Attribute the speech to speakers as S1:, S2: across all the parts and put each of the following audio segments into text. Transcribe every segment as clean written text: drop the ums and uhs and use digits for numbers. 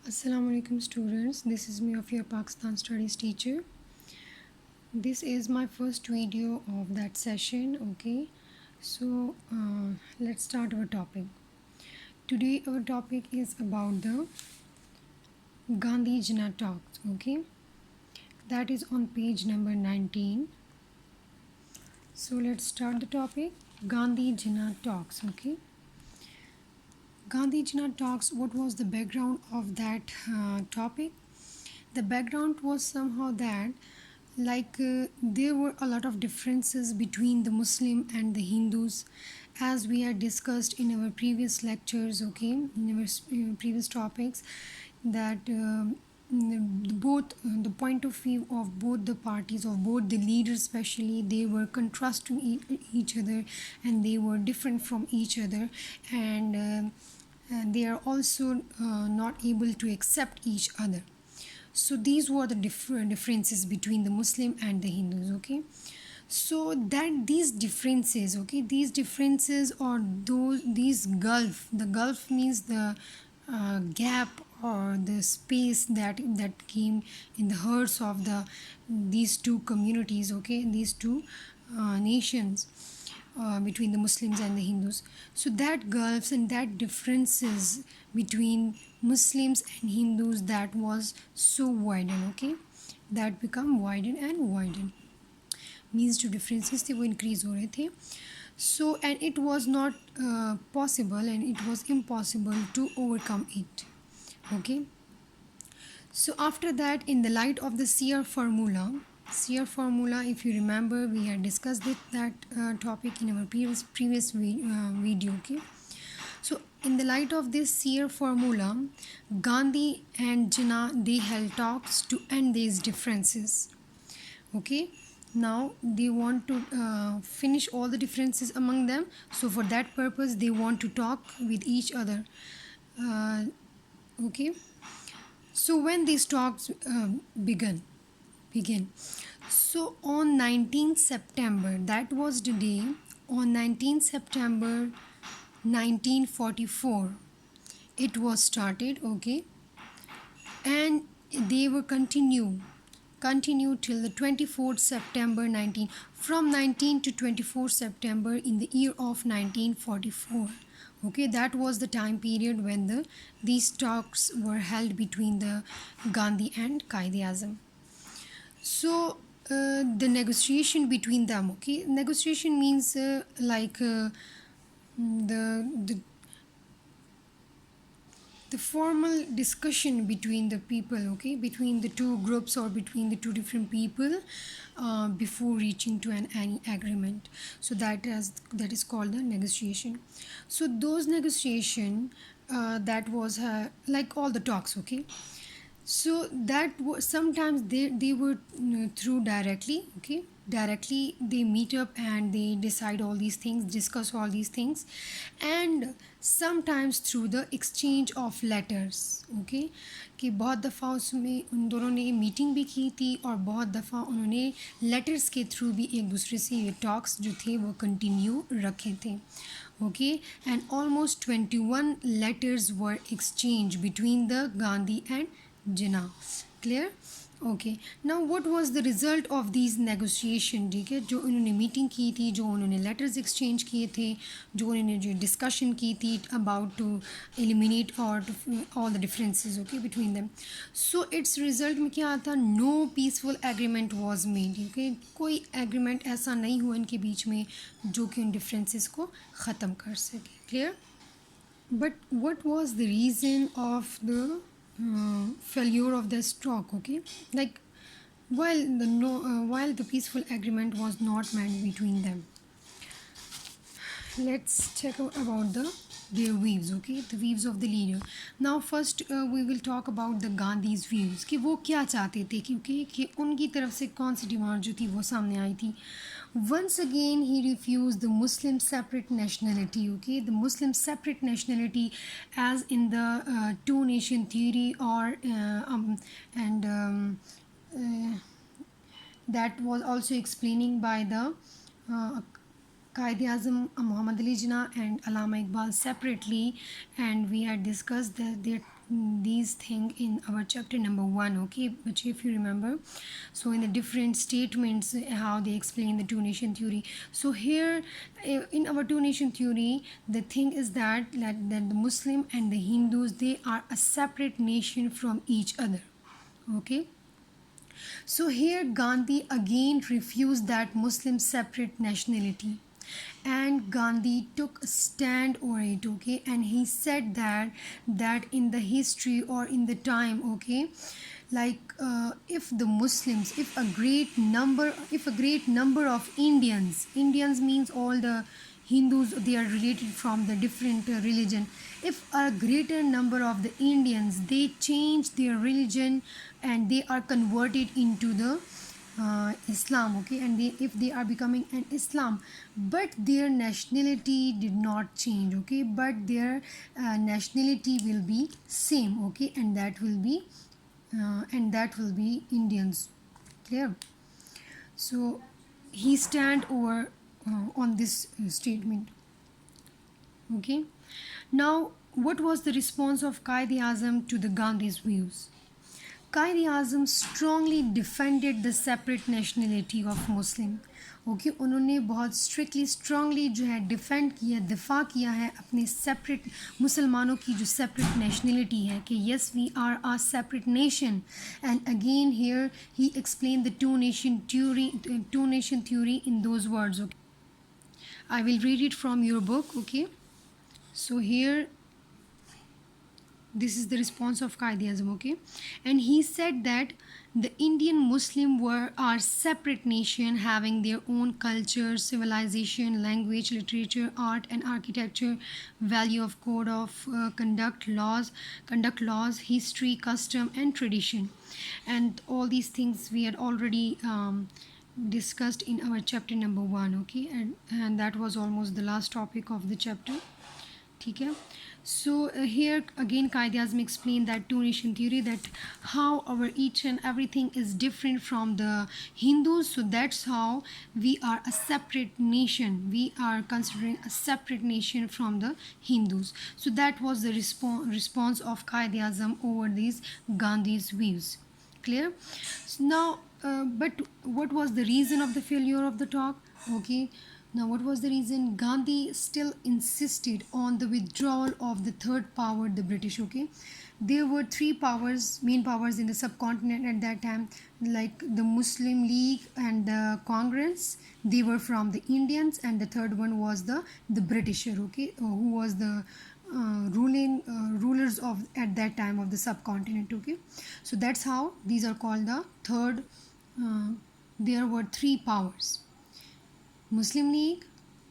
S1: Assalamu alaikum students, this is me of your Pakistan studies teacher. This is my first video of that session. Okay, so let's start our topic. Today our topic is about the Gandhi Jina talks. Okay, that is on page number 19. So let's start the topic. Gandhi Jina talks. Okay, Gandhi Jina talks. What was the background of that topic? The background was somehow that there were a lot of differences between the Muslim and the Hindus, as we had discussed in our previous lectures. Okay, in our previous topics, that both the point of view of both the parties, of both the leaders especially, they were contrasting each other, and they were different from each other, and they are also not able to accept each other. So these were the differences between the Muslim and the Hindus. Okay, so that these differences, okay, these differences, or these gulf, the gulf means the gap or the space that came in the hearts of these two communities, okay, these two nations, between the Muslims and the Hindus. So that gulfs and that differences between Muslims and Hindus, that was so widened. Okay, that become widened and widened, means two differences थे वो increase हो रहे थे. So and it was not possible, and it was impossible to overcome it. Okay, so after that, in the light of the Sear formula, if you remember, we had discussed that topic in our previous video. Okay, so in the light of this Sear formula, Gandhi and Jinnah, they held talks to end these differences. Okay, now they want to finish all the differences among them. So for that purpose, they want to talk with each other. Okay, so when these talks begin, so on 19th September, that was the day, on 19th September 1944, it was started. Okay, and they will continue till the 24th September 19, from 19 to 24 September in the year of 1944. Okay, that was the time period when these talks were held between the Gandhi and Quaid-e-Azam. So the negotiation between them, okay, negotiation means the formal discussion between the people, okay, between the two groups or between the two different people, before reaching to any agreement. So that is called the negotiation. So those negotiation, that was like all the talks. Okay, so that was sometimes they were through directly. Okay, directly they meet up and they decide all these things, discuss all these things, and sometimes through the exchange of letters. Okay, कि बहुत दफ़ा उसमें उन दोनों ने meeting भी की थी, और बहुत दफ़ा उन्होंने लेटर्स के थ्रू भी एक दूसरे से ये टॉक्स जो थे वो कंटिन्यू रखे थे. Okay, and almost 21 letters were exchanged between the Gandhi and Jinnah. Clear? Okay, now what was the result of these negotiation? ठीक है, जो उन्होंने मीटिंग की थी, जो उन्होंने लेटर्स एक्सचेंज किए थे, जो उन्होंने जो डिस्कशन की थी अबाउट टू एलिमिनेट और all the differences, okay, between them. So it's result में क्या आता? No peaceful agreement was made. Okay, कोई एग्रीमेंट ऐसा नहीं हुआ इनके बीच में जो कि उन डिफरेंसेस को ख़त्म कर सके. Clear? But what was the reason of the failure of the talk? Okay, like while the peaceful agreement was not made between them. Let's check out about their views. Okay, the views of the leader. Now first we will talk about the Gandhi's views, कि वो क्या चाहते थे, क्योंकि कि उनकी तरफ से कौन सी डिमांड जो थी वो सामने आई थी. Once again he refused the Muslim separate nationality. Okay, the Muslim separate nationality, as in the two nation theory, or that was also explaining by the Qaid-e-Azam Muhammad Ali Jinnah and Allama Iqbal separately, and we had discussed these things in our chapter number 1, okay, which if you remember. So in the different statements, how they explain the two nation theory. So here, in our two nation theory, the thing is that the Muslim and the Hindus, they are a separate nation from each other, okay. So here Gandhi again refused that Muslim separate nationality, and Gandhi took a stand over it, okay, and he said that in the history or in the time, okay, like if the Muslims, if a great number of Indians means all the Hindus, they are related from the different religion. If a greater number of the Indians, they change their religion and they are converted into the Islam, okay, and if they are becoming an Islam, but their nationality did not change, okay, but their nationality will be same, okay, and that will be Indians, clear. So he stand over on this statement, okay. Now, what was the response of Qaid-e-Azam to the Gandhi's views? Qaid-e-Azam strongly defended the separate nationality of Muslim, okay उन्होंने बहुत strictly जो है defend किया, दिफा किया है अपने separate मुसलमानों की जो सेपरेट नेशनलिटी है कि yes we are a separate nation. And again here he explain the two nation theory in those words, okay. I will read it from your book, okay. So here this is the response of Qaid-e-Azam, okay, and he said that the Indian Muslim are separate nation having their own culture, civilization, language, literature, art and architecture, value of code of conduct laws, history, custom and tradition, and all these things we had already discussed in our chapter number 1, okay, and that was almost the last topic of the chapter, okay. So here again Qaid-e-Azam explained that two nation theory, that how our each and everything is different from the Hindus, so that's how we are a separate nation, we are considering a separate nation from the Hindus. So that was the response of Qaid-e-Azam over these Gandhi's views, clear. So now but what was the reason of the failure of the talk, okay. Now, what was the reason? Gandhi still insisted on the withdrawal of the third power, the British, okay. There were three powers, main powers in the subcontinent at that time, like the Muslim League and the Congress. They were from the Indians, and the third one was the Britisher, okay, who was the rulers of at that time of the subcontinent, okay. So that's how these are called the third. There were three powers: Muslim League,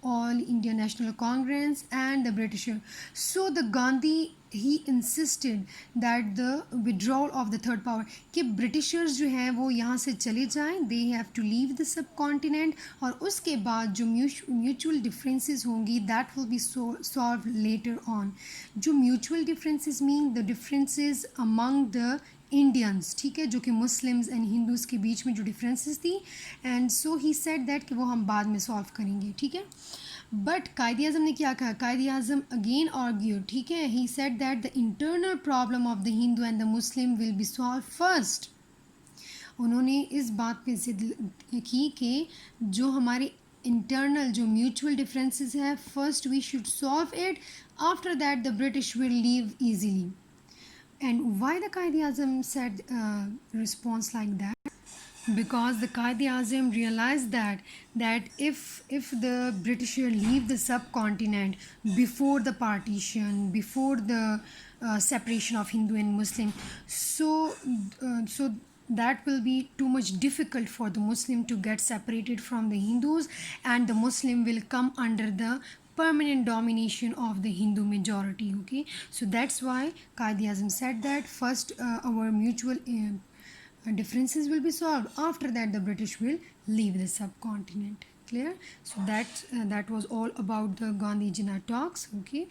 S1: All India National Congress and the Britisher. So the Gandhi, he insisted that the withdrawal of the third power, कि Britishers जो हैं वो यहाँ से चले जाएं, they have to leave the subcontinent, और उसके बाद जो mutual differences होंगी that will be solved later on. जो mutual differences mean the differences among the Indians, ठीक है, जो कि मुस्लिम्स एंड हिंदूज के बीच में जो डिफरेंसेस थी, and so he said that कि वो हम बाद में सॉल्व करेंगे, ठीक है. बट कायद-ए-आज़म ने क्या कहा? कायद-ए-आज़म अगेन आर्ग्यूड, ठीक है, he said that the internal problem of the Hindu and the Muslim will be solve first. उन्होंने इस बात पे जिद की कि जो हमारे इंटरनल जो म्यूचुअल डिफरेंसेस है, first we should solve it, after that the British will leave easily. And why the Qaid-e-Azam said response like that? Because the Qaid-e-Azam realized that if the Britisher leave the subcontinent before the partition, before the separation of Hindu and Muslim, so that will be too much difficult for the Muslim to get separated from the Hindus, and the Muslim will come under the permanent domination of the Hindu majority, okay. So that's why Qaid-e-Azam said that first our mutual differences will be solved, after that the British will leave the subcontinent, clear. So that was all about the Gandhi Jinnah talks, okay.